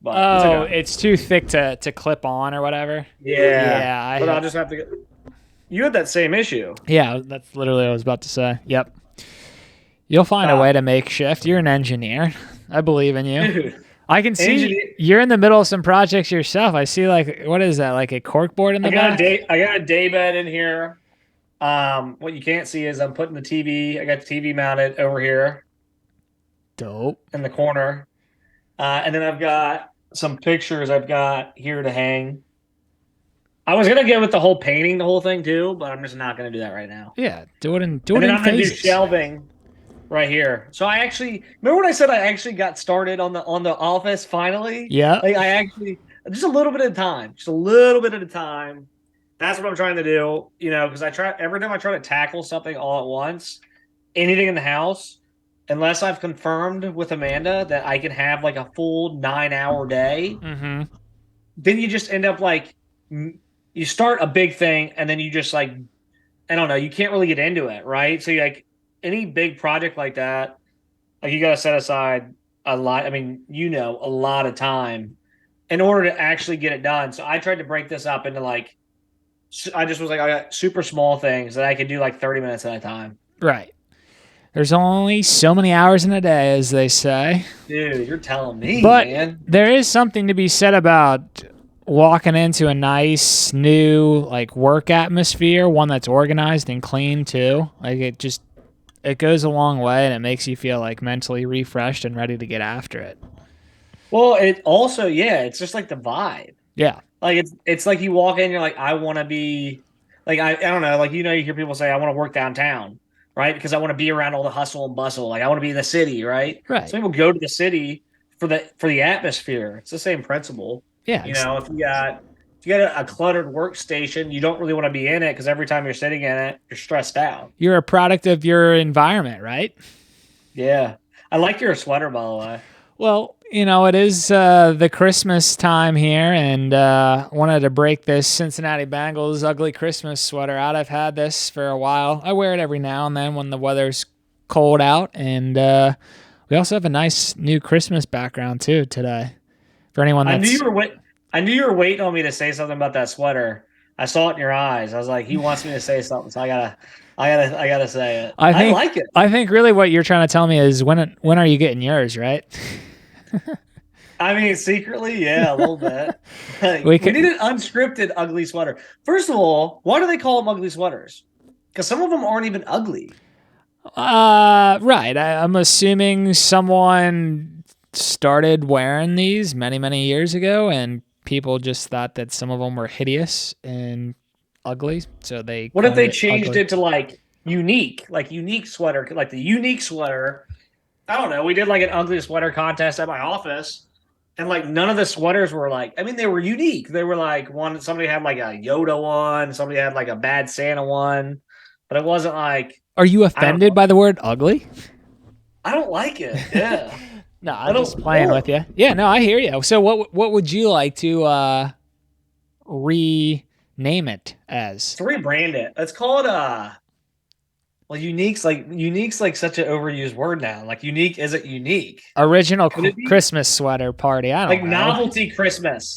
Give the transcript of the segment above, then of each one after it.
but it's Oh, okay. it's too thick to clip on or whatever. Yeah, Yeah, but I'll just have to. You had that same issue, yeah, that's literally what I was about to say. Yep. You'll find a uh, way to make shift. You're an engineer. I believe in you. dude. I can see Engineer. you're in the middle of some projects yourself. I see like what is that? Like a cork board in the back? I got a day bed in here. What you can't see is I'm putting the TV. I got the TV mounted over here Dope. in the corner, and then I've got some pictures I've got here to hang. I was gonna get with the whole painting, the whole thing too, but I'm just not gonna do that right now. Yeah, do And it then in I'm gonna do phases. shelving right here. So I actually remember when I said I actually got started on the office finally. Yeah. Like I actually just a little bit at a time, just a little bit at a time. That's what I'm trying to do, because I try every time I try to tackle something all at once, anything in the house, unless I've confirmed with Amanda that I can have like a full 9 hour day, Mm-hmm. then you just end up like you start a big thing and then you just like I don't know, you can't really get into it, right? So like any big project like that, like you got to set aside a lot. I mean, a lot of time in order to actually get it done. So I tried to break this up into like, I just was like, I got super small things that I could do like 30 minutes at a time. Right. There's only so many hours in a day, as they say. Dude, you're telling me, But man. there is something to be said about walking into a nice new like work atmosphere, one that's organized and clean too. Like it goes a long way and it makes you feel like mentally refreshed and ready to get after it. Well, it also, yeah, it's just like the vibe. Yeah. Like it's like you walk in, you're like, I want to be like I don't know, like you hear people say I want to work downtown, right? Because I want to be around all the hustle and bustle. Like I want to be in the city, right? Right. Some people go to the city for the atmosphere. It's the same principle. Yeah. If you got a cluttered workstation, you don't really want to be in it because every time you're sitting in it, you're stressed out. You're a product of your environment, right? Yeah. I like your sweater, by the way. Well, it is the Christmas time here, and wanted to break this Cincinnati Bengals ugly Christmas sweater out. I've had this for a while. I wear it every now and then when the weather's cold out, and we also have a nice new Christmas background too today. For anyone I knew that's, you were wait. I knew you were waiting on me to say something about that sweater. I saw it in your eyes. I was like, he wants me to say something, so I gotta say it. I I think, like it. I think really what you're trying to tell me is when are you getting yours, right? I mean, secretly, yeah, a little bit. We We need could, an unscripted ugly sweater. First of all, why do they call them ugly sweaters? Because some of them aren't even ugly. right. I'm assuming someone started wearing these many, many years ago, and people just thought that some of them were hideous and ugly, so they What if coined they it changed ugly. it to like unique sweater, like the unique sweater? I don't know. We did like an ugly sweater contest at my office, and like none of the sweaters were like. I mean, they were unique. They were like one. Somebody had like a Yoda one. Somebody had like a Bad Santa one, but it wasn't like Are you I don't offended know. by the word ugly? I don't like it. Yeah, No, I I'm just don't. playing with you. Yeah, no, I hear you. So what would you like to rename it as? To rebrand it. Let's call it well, unique's like such an overused word now. Like unique isn't unique. Original Could it be Christmas sweater party. I don't like know. novelty Yeah. Christmas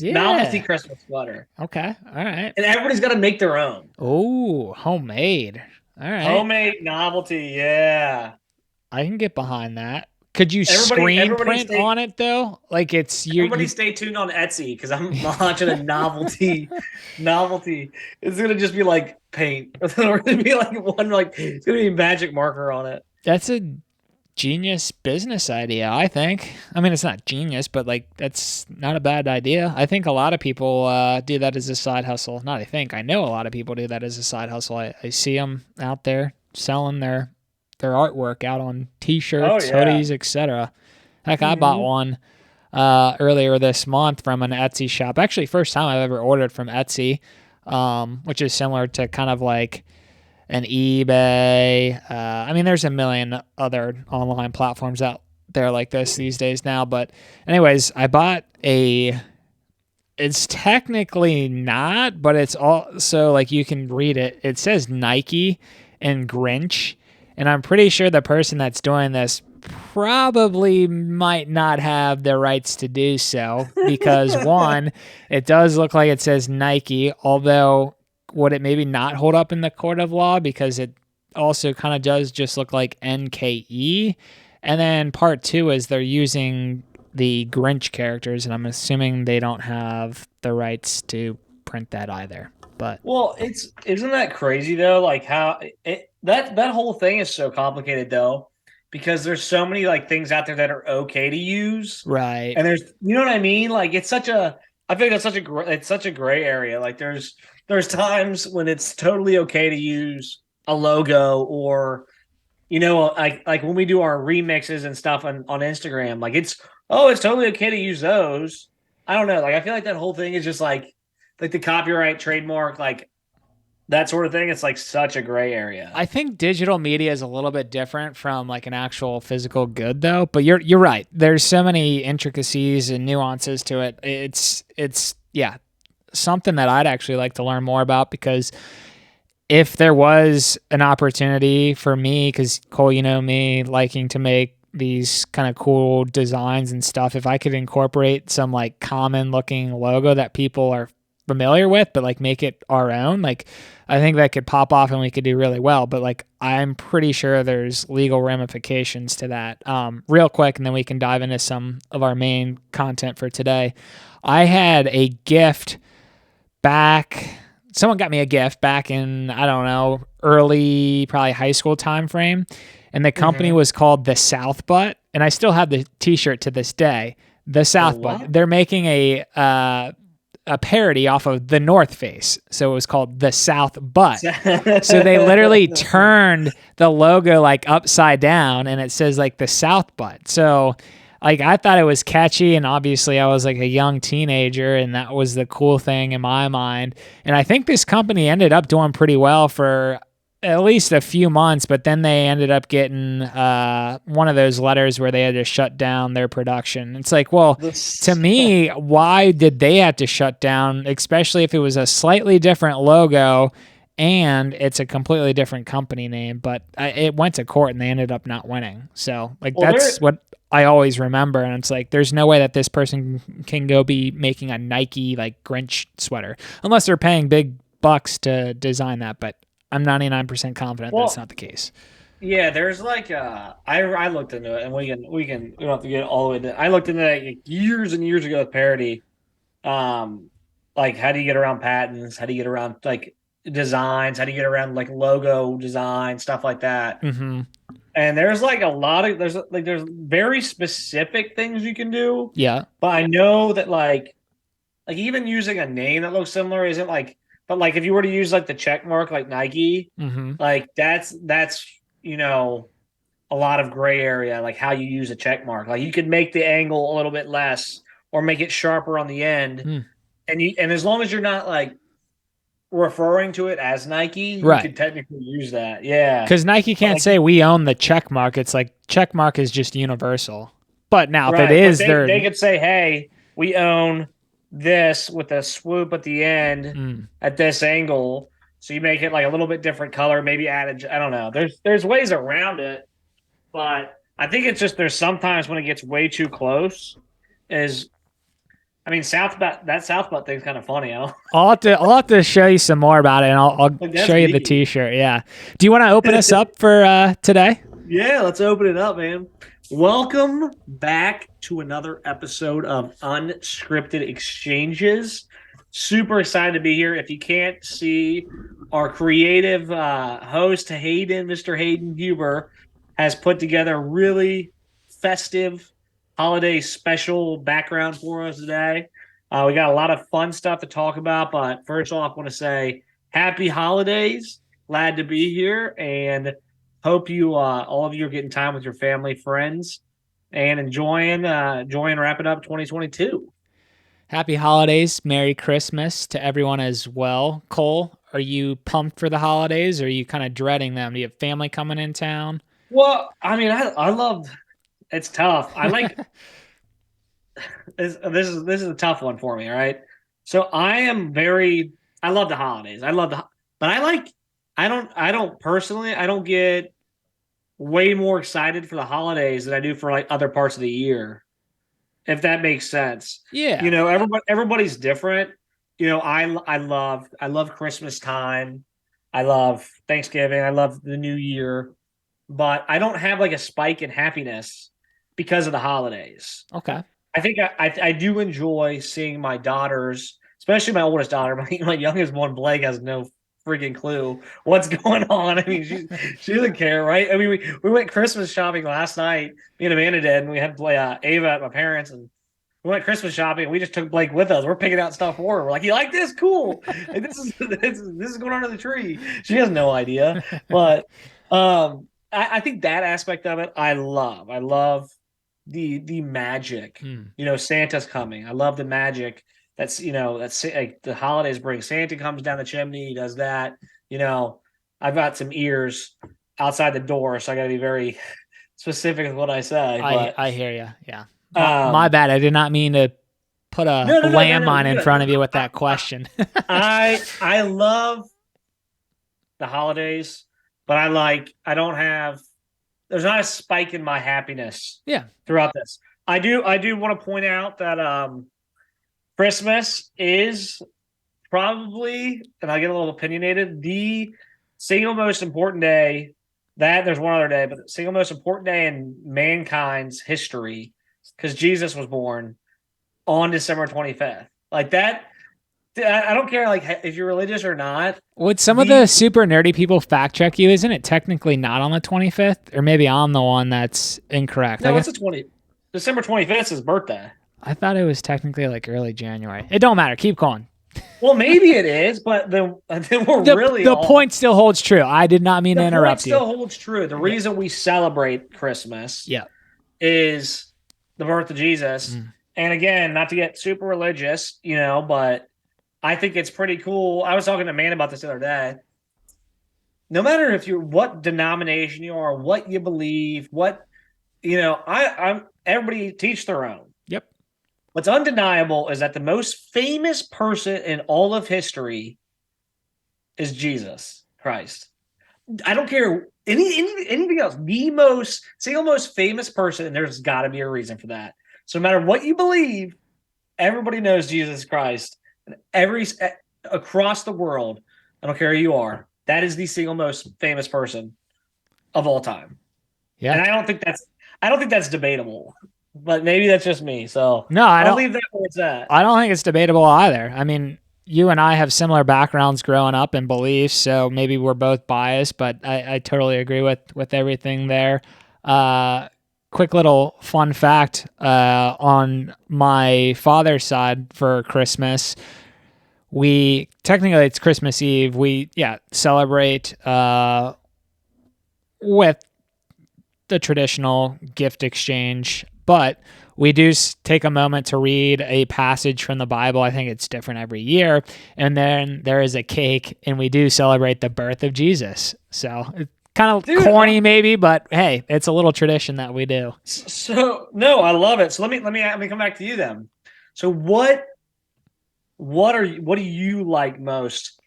sweater, Okay. All right. and everybody's got to make their own Oh, homemade. All right. homemade novelty. Yeah, I can get behind that. Could you everybody, screen print on it though? Like it's everybody you stay tuned on Etsy because I'm launching a novelty. It's gonna just be like paint. It's gonna be like one like it's gonna be magic marker on it. that's a genius business idea, I think. I mean, it's not genius, but like that's not a bad idea. I think a lot of people do that as a side hustle. Not I think. I know a lot of people do that as a side hustle. I see them out there selling their artwork out on Oh t-shirts, yeah. hoodies, etc. Heck, I bought Hmm. one earlier this month from an Etsy shop. Actually, first time I've ever ordered from Etsy, which is similar to kind of like an eBay. I mean, there's a million other online platforms out there like this these days now. But, anyways, I bought a. It's technically not, but it's also like you can read it. It says Nike and Grinch, And I'm pretty sure the person that's doing this probably might not have the rights to do so because one, it does look like it says Nike, although would it maybe not hold up in the court of law because it also kind of does just look like NKE. And then part two is they're using the Grinch characters, and I'm assuming they don't have the rights to print that either. But Well, it's isn't that crazy though? Like how that whole thing is so complicated though, because there's so many like things out there that are okay to use, right. and there's you know what I mean? Like it's such a I think that's it's such a gray area. Like there's times when it's totally okay to use a logo or like when we do our remixes and stuff on Instagram, like it's totally okay to use those. I don't know. Like I feel like that whole thing is just like the copyright trademark, like that sort of thing. It's like such a gray area. I think digital media is a little bit different from like an actual physical good though, but you're right. There's so many intricacies and nuances to it. It's yeah, something that I'd actually like to learn more about because if there was an opportunity for me, because Cole, you know me, liking to make these kind of cool designs and stuff, if I could incorporate some like common looking logo that people are familiar with, but like make it our own, like I think that could pop off and we could do really well. But like I'm pretty sure there's legal ramifications to that. Real quick, and then we can dive into some of our main content for today. I had a gift back someone got me a gift back in, I don't know, early probably high school time frame, and the company Mm-hmm. was called the South Butt, and I still have the T-shirt to this day. The The South Butt. what? They're making a parody off of the North Face, so it was called the South Butt. So they literally turned the logo like upside down, and it says like the South Butt. So like I thought it was catchy, and obviously I was like a young teenager, and that was the cool thing in my mind. And I think this company ended up doing pretty well for at least a few months, but then they ended up getting one of those letters where they had to shut down their production. It's like, well, to This, me, why did they have to shut down, especially if it was a slightly different logo and it's a completely different company name? But it went to court and they ended up not winning. So, like, well, that's there. what I always remember. And it's like, there's no way that this person can go be making a Nike, like, Grinch sweater unless they're paying big bucks to design that. But I'm 99% confident that's Well, not the case. yeah. There's like I looked into it, and we don't have to get all the way. I looked into that like, years and years ago with parody. Um, like how do you get around patents? How do you get around like designs? How do you get around like logo design stuff like that? Mm-hmm. And there's like a lot of there's very specific things you can do, Yeah. but I know that like even using a name that looks similar isn't like but like if you were to use like the check mark like Nike, Mm-hmm. like that's a lot of gray area like how you use a check mark. Like you could make the angle a little bit less or make it sharper on the end. Mm. And as long as you're not like referring to it as Nike, you Right. could technically use that. Yeah. Because Nike But can't like say we own the check mark. It's like check mark is just universal. But now if it right, but is they their could say, "Hey, we own this with a swoop at the end mm, at this angle." So you make it like a little bit different color, maybe add I don't know. There's ways around it, but I think it's just there's sometimes when it gets way too close. Is I mean, South butt thing's kind of funny. I don't I'll have to show you some more about it, and I'll like show that's you the neat. T-shirt. Yeah. Do you want to open us up for today? Yeah, let's open it up, man. Welcome back to another episode of Unscripted Exchanges. Super excited to be here. If you can't see, our creative host, Hayden, Mr. Hayden Huber, has put together a really festive holiday special background for us today. We got a lot of fun stuff to talk about, but first off, I want to say happy holidays. Glad to be here and hope you all of you are getting time with your family, friends, and enjoying wrapping up 2022. Happy holidays, Merry Christmas to everyone as well. Cole, are you pumped for the holidays? Or are you kind of dreading them? Do you have family coming in town? Well, I mean, I love it's tough. I like this is a tough one for me, all right? So I love the holidays. But I don't personally I don't get way more excited for the holidays than I do for like other parts of the year, if that makes sense. Yeah. Everybody's different. I love Christmas time. I love Thanksgiving. I love the New Year, but I don't have like a spike in happiness because of the holidays. Okay. I think I do enjoy seeing my daughters, especially my oldest daughter. My youngest one, Blake, has no freaking clue what's going on. I mean, she doesn't care, right? I mean, we went Christmas shopping last night. Me and Amanda did, and we had to play Ava at my parents, and we went Christmas shopping. And we just took Blake with us. We're picking out stuff for her. We're like, "You like this? Cool. Like, this is going under the tree." She has no idea, but I think that aspect of it, I love. I love the magic. Hmm. Santa's coming. I love the magic. That's like the holidays bring. Santa comes down the chimney. He does that. I've got some ears outside the door, so I got to be very specific with what I say. But I hear you. Yeah. My um, bad. I did not mean to put a no, no, no, no, no. landmine You're in good. front of you with I, that question. I love the holidays, but I don't have. There's not a spike in my happiness Yeah. throughout this. I do want to point out that Christmas is probably, and I get a little opinionated, the single most important day. That there's one other day, but the single most important day in mankind's history, because Jesus was born on December 25th. Like that, I don't care like if you're religious or not. Would some of the The super nerdy people fact check you? Isn't it technically not on the 25th? Or maybe I'm the one that's incorrect. I No, guess it's the 20. December 25th is his birthday. I thought it was technically like early January. It don't matter. Keep going. Well, maybe it is, but then we're really The off. point still holds true. I did not mean to The point interrupt you. still holds true. The Yeah. reason we celebrate Christmas Yeah. is the birth of Jesus. Mm. And again, not to get super religious, but I think it's pretty cool. I was talking to man about this the other day. No matter if you're what denomination you are, what you believe, I'm everybody teach their own. Yep. What's undeniable is that the most famous person in all of history is Jesus Christ. I don't care anything else. The single most famous person, and there's got to be a reason for that. So no matter what you believe, everybody knows Jesus Christ, and across the world. I don't care who you are. That is the single most famous person of all time. Yeah. And I don't think that's debatable. But maybe that's just me. So No, I I'll don't. leave that where it's at. I don't think it's debatable either. I mean, you and I have similar backgrounds growing up and beliefs, so maybe we're both biased, but I totally agree with everything there. Quick little fun fact on my father's side for Christmas, we technically it's Christmas Eve. We celebrate with the traditional gift exchange, but we do take a moment to read a passage from the Bible. I think it's different every year. And then there is a cake, and we do celebrate the birth of Jesus. So it's kind of corny maybe, but hey, it's a little tradition that we do. So no, I love it. So let me come back to you then. So what do you like most?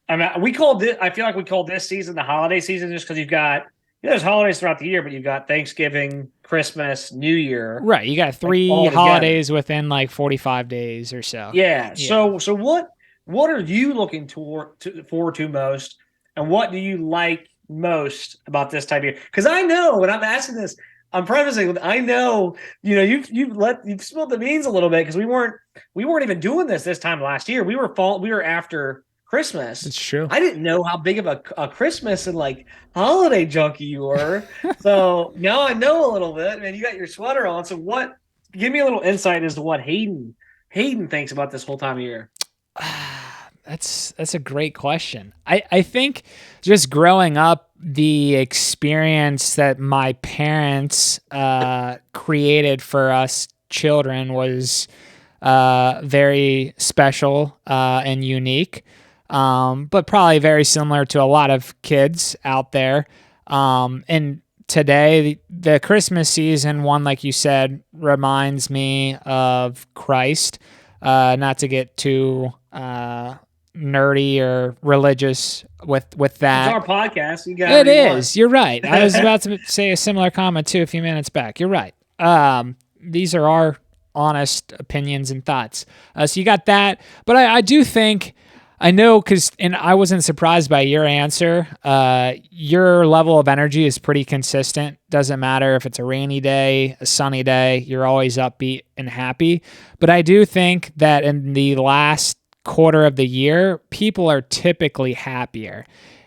I mean, I feel like we called this season the holiday season just because you've got there's holidays throughout the year, but you've got Thanksgiving, Christmas, New Year. Right. You got three holidays within like 45 days or so. Yeah. So what are you looking forward to most, and what do you like most about this time of year? Because I know when I'm asking this, I'm prefacing with I know you've spilled the beans a little bit because we weren't even doing this time last year. We were after Christmas. It's true. I didn't know how big of a Christmas and like holiday junkie you were. So now I know a little bit, man. You got your sweater on. So give me a little insight as to what Hayden thinks about this whole time of year. That's a great question. I think just growing up, the experience that my parents created for us children was very special and unique, but probably very similar to a lot of kids out there. And today, the Christmas season, one like you said, reminds me of Christ. Not to get too nerdy or religious with It's that. our podcast. You got It whatever you want. is. You're right. I was about to say a similar comment too a few minutes back. You're right. These are our honest opinions and thoughts. So you got that, but I do think I know because, and I wasn't surprised by your answer. Your level of energy is pretty consistent. Doesn't matter if it's a rainy day, a sunny day. You're always upbeat and happy. But I do think that in the last quarter of the year, people are typically happier.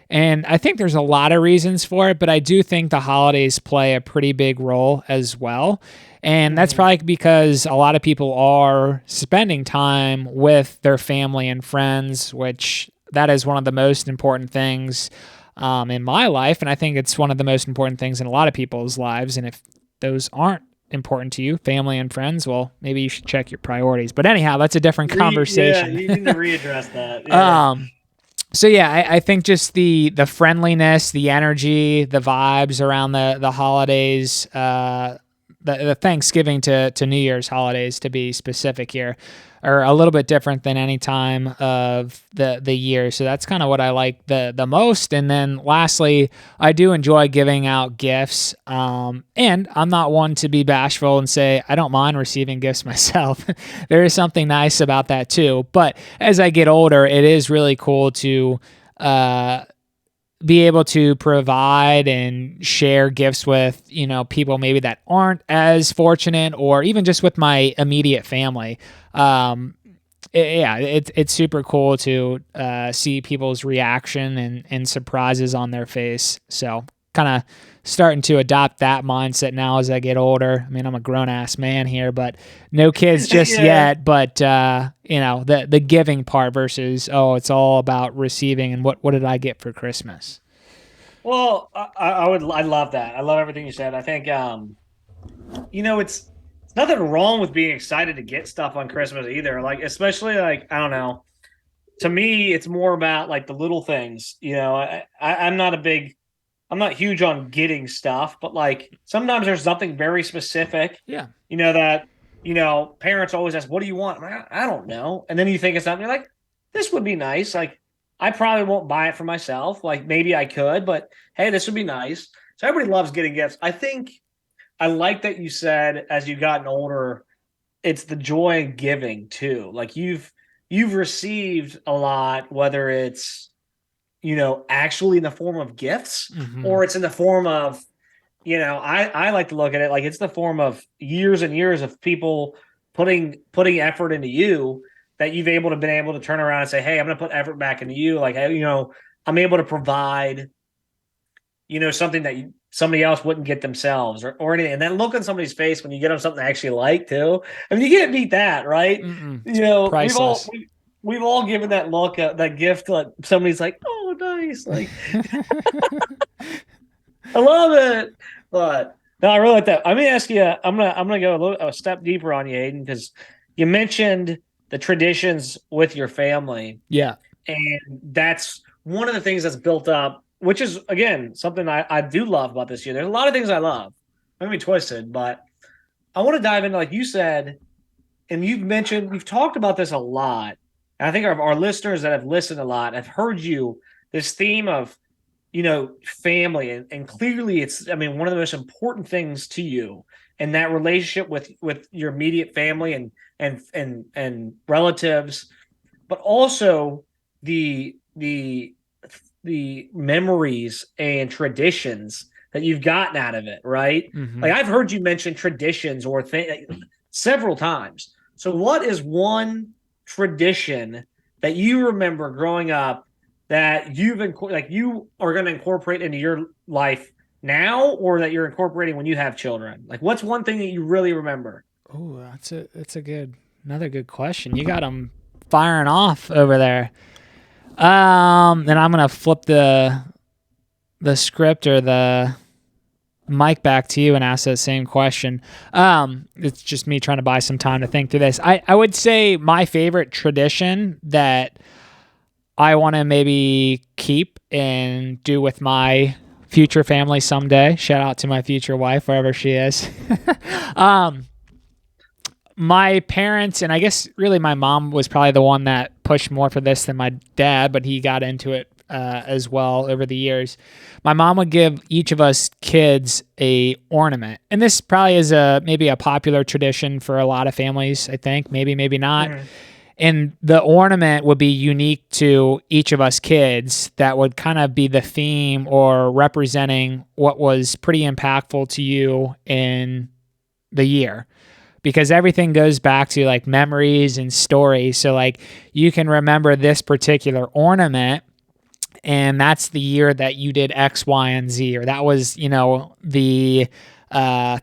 And I think there's a lot of reasons for it, but I do think the holidays play a pretty big role as well. And that's probably because a lot of people are spending time with their family and friends, which that is one of the most important things in my life. And I think it's one of the most important things in a lot of people's lives. And if those aren't important to you, family and friends, well, maybe you should check your priorities. But anyhow, that's a different Yeah, conversation. you need to readdress that. Yeah. So yeah, I think just the friendliness, the energy, the vibes around the holidays, the Thanksgiving to New Year's holidays to be specific here, are a little bit different than any time of the year. So that's kind of what I like the most. And then lastly, I do enjoy giving out gifts. And I'm not one to be bashful and say I don't mind receiving gifts myself. There is something nice about that too. But as I get older, it is really cool to be able to provide and share gifts with, people maybe that aren't as fortunate, or even just with my immediate family. It's super cool to see people's reaction and surprises on their face. So kind of starting to adopt that mindset now as I get older. I mean, I'm a grown ass man here, but no kids just Yeah. yet. But the giving part versus, it's all about receiving and what did I get for Christmas? Well, I love that. I love everything you said. I think it's nothing wrong with being excited to get stuff on Christmas either. Like, especially like, I don't know. To me, it's more about like the little things. I'm not huge on getting stuff, but like sometimes there's something very specific, Yeah. that, parents always ask, what do you want? I'm like, I don't know. And then you think of something, you're like, this would be nice. Like, I probably won't buy it for myself. Like, maybe I could, but hey, this would be nice. So everybody loves getting gifts. I think I like that you said as you've gotten older, it's the joy in giving too. Like you've received a lot, whether it's actually in the form of gifts, or it's in the form of, I like to look at it like it's the form of years and years of people putting effort into you, that you've been able to turn around and say, hey, I'm going to put effort back into you. Like, I'm able to provide, something that somebody else wouldn't get themselves, or anything. And then look on somebody's face when you get them something they actually like too. I mean, you can't beat that, right? Priceless. We've all given that look, that gift, like somebody's like, oh, nice. Like, I love it. But no, I really like that. Let me ask you, I'm gonna go a step deeper on you, Hayden, because you mentioned the traditions with your family. Yeah. And that's one of the things that's built up, which is, again, something I do love about this year. There's a lot of things I love. Don't get me twisted, but I want to dive into, like you said, and you've talked about this a lot. And I think our listeners that have listened a lot have heard this theme of, family. And clearly it's, I mean, one of the most important things to you, and that relationship with your immediate family and relatives, but also the memories and traditions that you've gotten out of it, right? Like, I've heard you mention traditions or several times. So what is one tradition that you remember growing up that you are going to incorporate into your life now, or that you're incorporating when you have children? Like, what's one thing that you really remember? Oh, that's another good question. You got them firing off over there. Then I'm gonna flip the script or the mic back to you and ask that same question. It's just me trying to buy some time to think through this. I would say my favorite tradition that I want to maybe keep and do with my future family someday. Shout out to my future wife, wherever she is. my parents, and I guess really my mom was probably the one that pushed more for this than my dad, but he got into it as well over the years. My mom would give each of us kids a ornament, and this probably is a maybe a popular tradition for a lot of families. I think maybe not. Mhm. And the ornament would be unique to each of us kids. That would kind of be the theme or representing what was pretty impactful to you in the year, because everything goes back to like memories and stories. So like you can remember this particular ornament, and that's the year that you did X, Y, and Z, or that was, the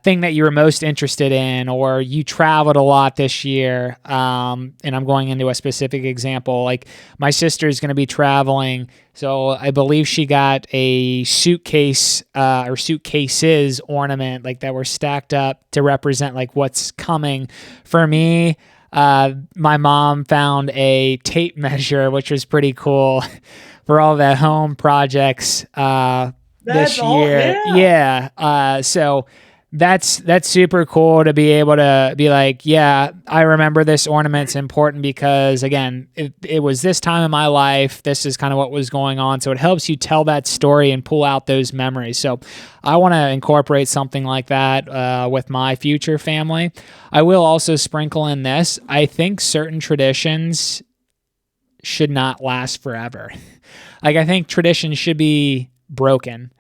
thing that you were most interested in, or you traveled a lot this year. And I'm going into a specific example. Like my sister is going to be traveling, so I believe she got a suitcase or suitcases ornament, like that were stacked up to represent like what's coming. For me, my mom found a tape measure, which was pretty cool for all the home projects That's this all. year. Yeah. Yeah. So that's super cool to be able to be like, yeah, I remember this ornament's important because again, it was this time in my life. This is kind of what was going on. So it helps you tell that story and pull out those memories. So I want to incorporate something like that with my future family. I will also sprinkle in this. I think certain traditions should not last forever. Like I think traditions should be broken.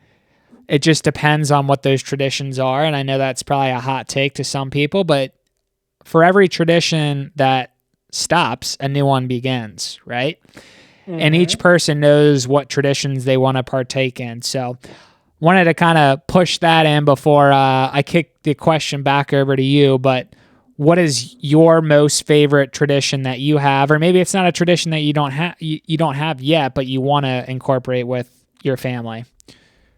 It just depends on what those traditions are, and I know that's probably a hot take to some people, but for every tradition that stops, a new one begins, right? And each Hmm. person knows what traditions they want to partake in. So wanted to kind of push that in before I kick the question back over to you. But what is your most favorite tradition that you have, or maybe it's not a tradition that you don't have yet, but you want to incorporate with your family?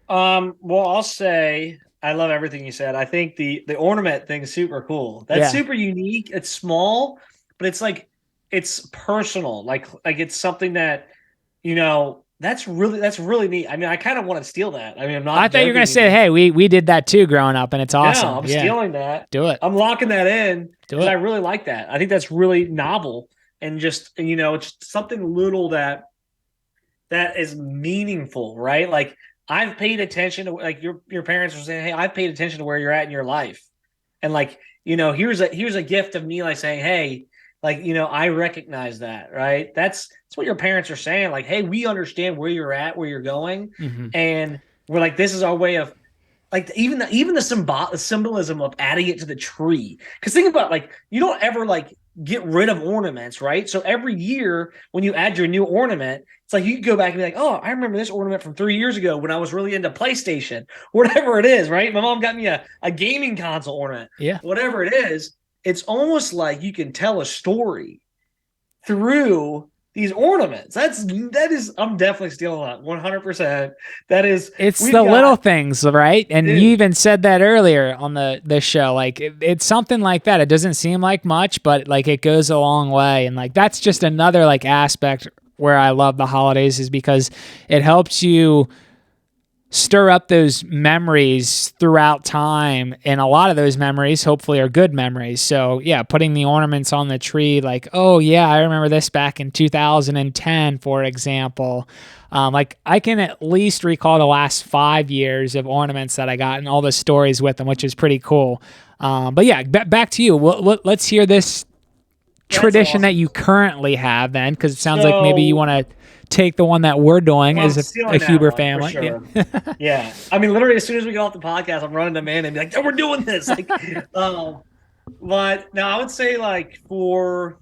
Well, I'll say I love everything you said. I think the ornament thing is super cool. That's Yeah, super unique. It's small, but it's like it's personal. Like it's something that, that's really neat. I mean, I kind of want to steal that. I mean, I'm I not thought you were gonna joking. say, "Hey, we did that too growing up, and it's No, awesome." I'm Yeah, stealing that. do it, I'm locking that in do because I it. really like that. I think that's really novel and just, it's something little that is meaningful, right? Like I've paid attention to, like your parents were saying, hey, I've paid attention to where you're at in your life. And like, here's a gift of me like saying, hey, like, I recognize that, right? That's what your parents are saying. Like, hey, we understand where you're at, where you're going. Hmm. And we're like, this is our way of like the symbolism of adding it to the tree. Because think about, like, you don't ever like get rid of ornaments, right? So every year when you add your new ornament, it's like you can go back and be like, oh, I remember this ornament from 3 years ago when I was really into PlayStation, whatever it is, right? My mom got me a gaming console ornament, Yeah, whatever it is. It's almost like you can tell a story through these ornaments. That is I'm definitely stealing that 100%. That is it's we've the little got things, right? And you dude. even said that earlier on the show. Like it's something like that. It doesn't seem like much, but like it goes a long way. And like that's just another like aspect where I love the holidays is because it helps you stir up those memories throughout time, and a lot of those memories hopefully are good memories. So yeah, putting the ornaments on the tree, like, oh yeah, I remember this back in 2010, for example. Like I can at least recall the last 5 years of ornaments that I got and all the stories with them, which is pretty cool. But yeah, back to you. Let's hear this That's tradition that awesome. you currently have then, because it sounds like maybe you So want to take the one that we're doing I'm as a stealing that Huber one for family. sure. Yeah. Yeah. I mean, literally, as soon as we get off the podcast, I'm running to man and be like, "Oh, we're doing this." Like, but now I would say, like, for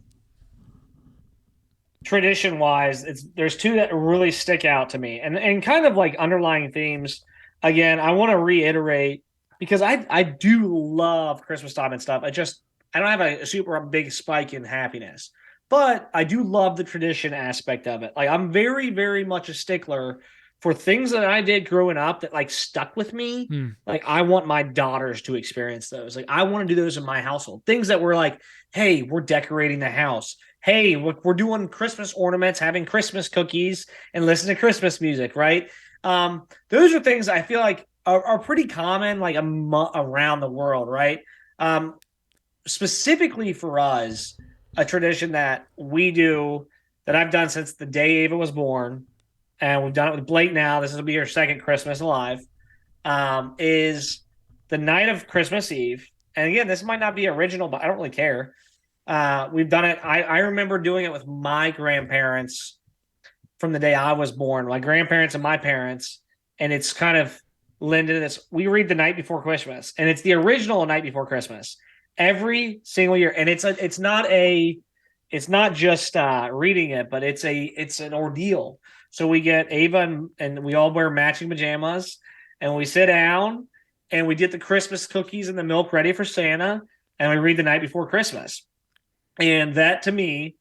tradition wise, there's two that really stick out to me, and kind of like underlying themes. Again, I want to reiterate because I do love Christmas time and stuff. I don't have a super big spike in happiness, but I do love the tradition aspect of it. Like I'm very very much a stickler for things that I did growing up that like stuck with me. Hmm. Like I want my daughters to experience those. Like I want to do those in my household. Things that were like, hey, we're decorating the house. Hey, we're doing Christmas ornaments, having Christmas cookies, and listening to Christmas music, right? Those are things I feel like are pretty common, like around the world, right? Um, specifically for us, a tradition that we do that I've done since the day Ava was born, and we've done it with Blake now. This will be her second Christmas alive. Is the night of Christmas Eve. And again, this might not be original, but I don't really care. We've done it. I remember doing it with my grandparents from the day I was born, my grandparents and my parents. And it's kind of lended to this. We read the night before Christmas, and it's the original night before Christmas every single year. And it's not just reading it, but it's an ordeal. So we get Ava and we all wear matching pajamas, and we sit down and we get the Christmas cookies and the milk ready for Santa, and we read the night before Christmas. And that to me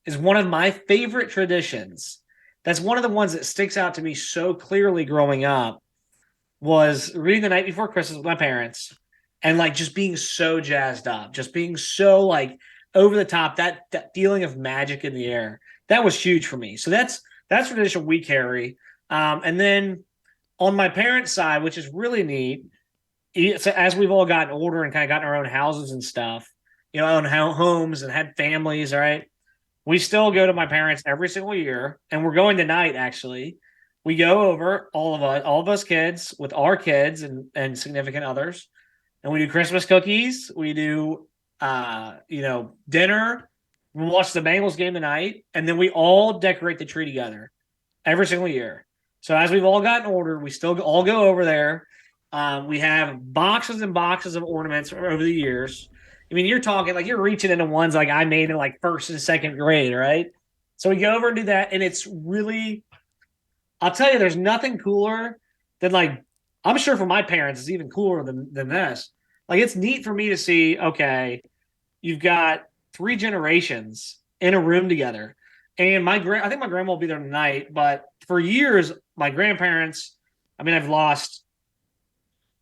is one of my favorite traditions. That's one of the ones that sticks out to me so clearly growing up was reading the night before Christmas with my parents and like just being so jazzed up, just being so like over the top, that feeling of magic in the air. That was huge for me. So that's tradition we carry. And then on my parents' side, which is really neat, as we've all gotten older and kind of gotten our own houses and stuff, own homes and had families, all right, we still go to my parents every single year, and we're going tonight, actually. We go over, all of us kids with our kids and significant others, and we do Christmas cookies. We do, dinner. We watch the Bengals game tonight, and then we all decorate the tree together every single year. So as we've all gotten older, we still all go over there. We have boxes and boxes of ornaments over the years. I mean, you're talking like you're reaching into ones like I made in like first and second grade, right? So we go over and do that, and it's really, I'll tell you, there's nothing cooler than like, I'm sure for my parents, it's even cooler than this. Like, it's neat for me to see, okay, you've got three generations in a room together. And I think my grandma will be there tonight, but for years, my grandparents, I mean, I've lost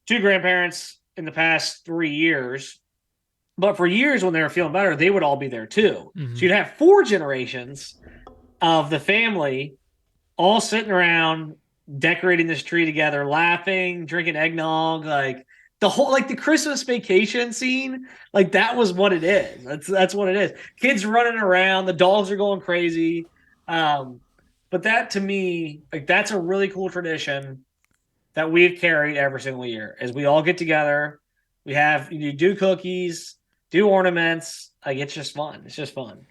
two grandparents in the past 3 years, but for years when they were feeling better, they would all be there too. Mm-hmm. So you'd have four generations of the family all sitting around decorating this tree together, laughing, drinking eggnog, like the whole like the Christmas vacation scene, like that was what it is. That's what it is. Kids running around, the dogs are going crazy. But that to me, like that's a really cool tradition that we've carried every single year. As we all get together, you do cookies, do ornaments. Like it's just fun. It's just fun.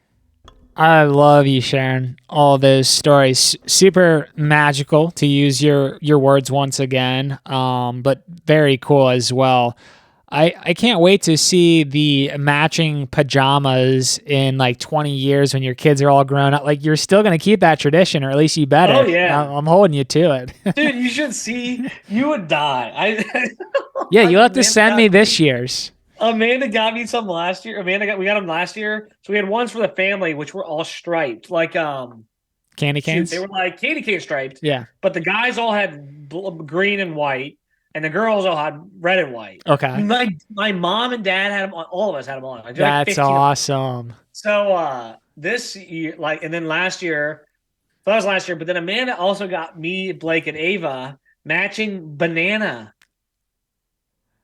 I love you sharing all those stories. Super magical, to use your words once again, but very cool as well. I can't wait to see the matching pajamas in like 20 years when your kids are all grown up. Like you're still going to keep that tradition, or at least you better. Oh yeah, I'm holding you to it. dude. You should see. You would die. Yeah, you'll have to send me this year's. Amanda got me some last year. We got them last year. So we had ones for the family, which were all striped, like candy canes. They were like candy cane striped. Yeah. But the guys all had green and white, and the girls all had red and white. Okay. My mom and dad had them on. All of us had them on. Like, that's awesome. So this year, and then last year, so that was last year. But then Amanda also got me, Blake, and Ava matching banana.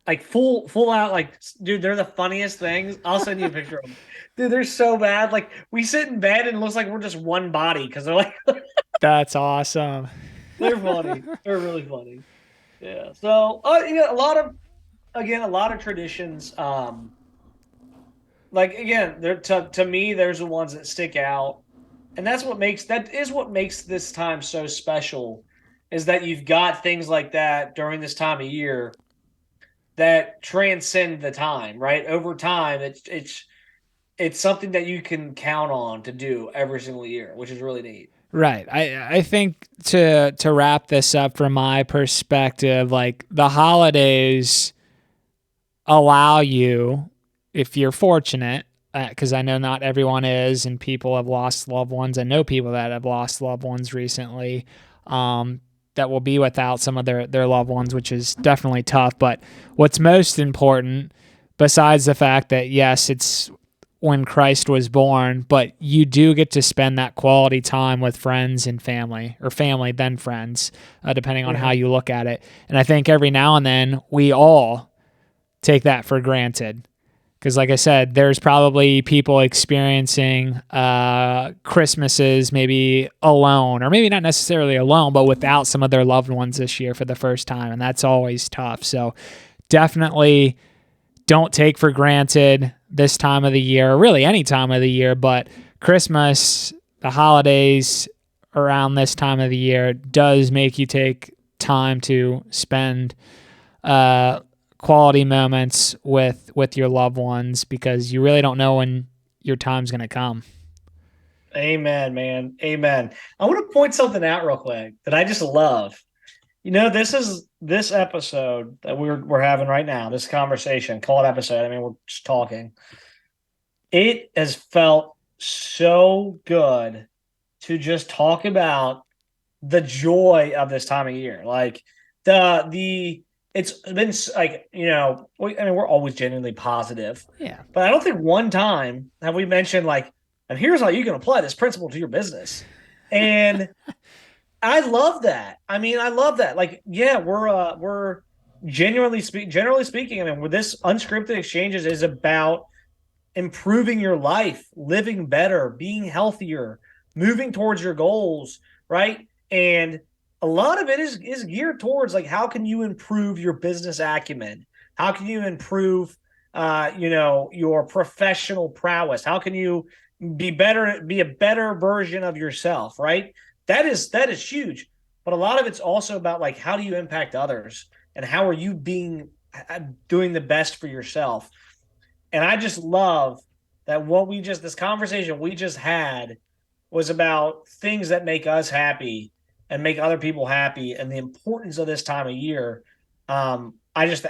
Like full out, like dude, they're the funniest things. I'll send you a picture of them. Dude, they're so bad. Like we sit in bed and it looks like we're just one body because they're like that's awesome. They're funny. They're really funny. Yeah. So a lot of traditions. Like again, they're to me, there's the ones that stick out. And that is what makes this time so special, is that you've got things like that during this time of year that transcend the time, right? Over time, it's something that you can count on to do every single year, which is really neat. Right. I think to wrap this up from my perspective, like the holidays allow you, if you're fortunate, because I know not everyone is, and people have lost loved ones. I know people that have lost loved ones recently, that will be without some of their loved ones, which is definitely tough. But what's most important, besides the fact that, yes, it's when Christ was born, but you do get to spend that quality time with friends and family, or family, then friends, depending on how you look at it. And I think every now and then we all take that for granted. Because, like I said, there's probably people experiencing Christmases maybe alone, or maybe not necessarily alone, but without some of their loved ones this year for the first time. And that's always tough. So definitely don't take for granted this time of the year, or really any time of the year, but Christmas, the holidays around this time of the year does make you take time to spend quality moments with your loved ones, because you really don't know when your time's going to come. Amen, man. Amen. I want to point something out real quick that I just love. This episode that we're having right now, this conversation, call it episode. I mean, we're just talking. It has felt so good to just talk about the joy of this time of year. Like it's been like, we're always genuinely positive. Yeah. But I don't think one time have we mentioned like, and here's how you can apply this principle to your business. And I love that. I mean, I love that. Like, yeah, we're generally speaking, I mean, with this Unscripted Exchanges is about improving your life, living better, being healthier, moving towards your goals, right? And a lot of it is geared towards like, how can you improve your business acumen? How can you improve your professional prowess? How can you be a better version of yourself, right? That is huge. But a lot of it's also about like, how do you impact others, and how are you doing the best for yourself? And I just love that this conversation we just had was about things that make us happy and make other people happy, and the importance of this time of year. I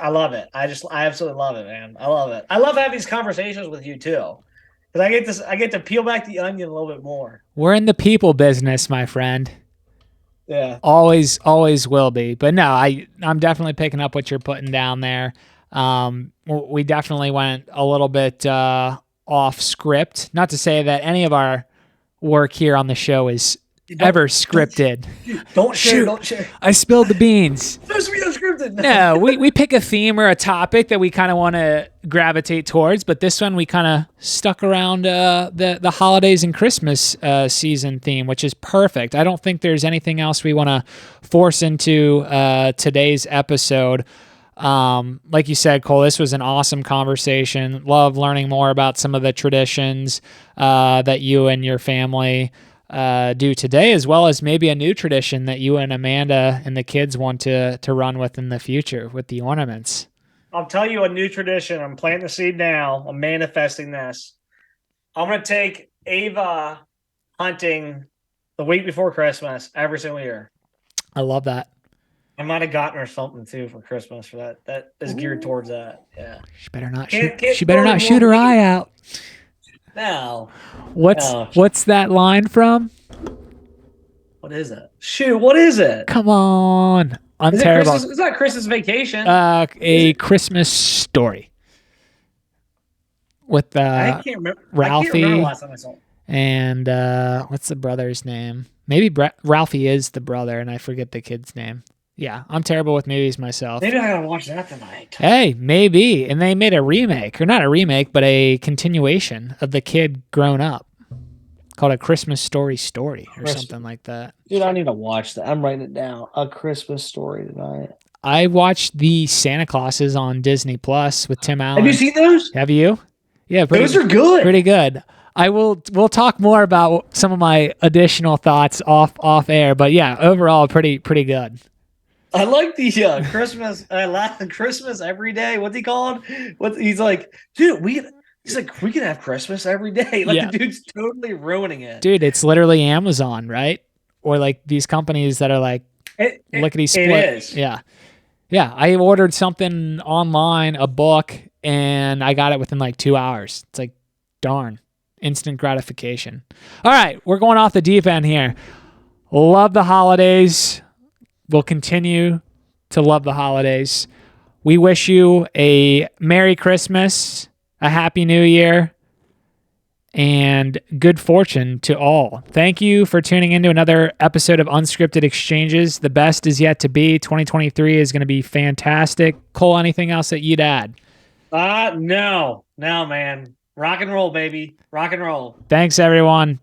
love it. I absolutely love it, man. I love it. I love having these conversations with you too, because I get to peel back the onion a little bit more. We're in the people business, my friend. Yeah. Always will be. But no, I'm definitely picking up what you're putting down there. We definitely went a little bit off script. Not to say that any of our work here on the show is ever scripted. Don't share. I spilled the beans. It's supposed to be unscripted. No, we pick a theme or a topic that we kind of want to gravitate towards, but this one we kind of stuck around the holidays and Christmas season theme, which is perfect. I don't think there's anything else we want to force into today's episode. Like you said, Cole, this was an awesome conversation. Love learning more about some of the traditions that you and your family do today, as well as maybe a new tradition that you and Amanda and the kids want to run with in the future with the ornaments. I'll tell you a new tradition. I'm planting the seed now. I'm manifesting this. I'm going to take Ava hunting the week before Christmas every single year. I love that. I might have gotten her something too for Christmas for that. That is geared towards that. Yeah. She better not shoot her eye out. No. What's that line from? What is it? Shoot, what is it? Come on. I'm terrible. It's not Christmas Vacation. A Christmas Story. With I can't remember. Ralphie. I can't remember last time I saw it. And what's the brother's name? Maybe Ralphie is the brother, and I forget the kid's name. Yeah, I'm terrible with movies myself. Maybe I gotta watch that tonight. Hey, maybe. And they made a remake, or not a remake, but a continuation of the kid grown up, called A Christmas Story or something like that. Dude, I need to watch that. I'm writing it down. A Christmas Story tonight. I watched the Santa Clauses on Disney Plus with Tim Allen. Have you seen those? Have you? Yeah, those are good. Pretty good. We'll talk more about some of my additional thoughts off air, but yeah, overall pretty good. I like the Christmas. Christmas every day. What's he called? He's like, dude, we can have Christmas every day. Like, yeah. The dude's totally ruining it. Dude, it's literally Amazon, right? Or like these companies that are like lickety split. It is. Yeah. Yeah. I ordered something online, a book, and I got it within like 2 hours. It's like, darn, instant gratification. All right, we're going off the deep end here. Love the holidays. We'll continue to love the holidays. We wish you a Merry Christmas, a Happy New Year, and good fortune to all. Thank you for tuning into another episode of Unscripted Exchanges. The best is yet to be. 2023 is going to be fantastic. Cole, anything else that you'd add? No, man. Rock and roll, baby. Rock and roll. Thanks, everyone.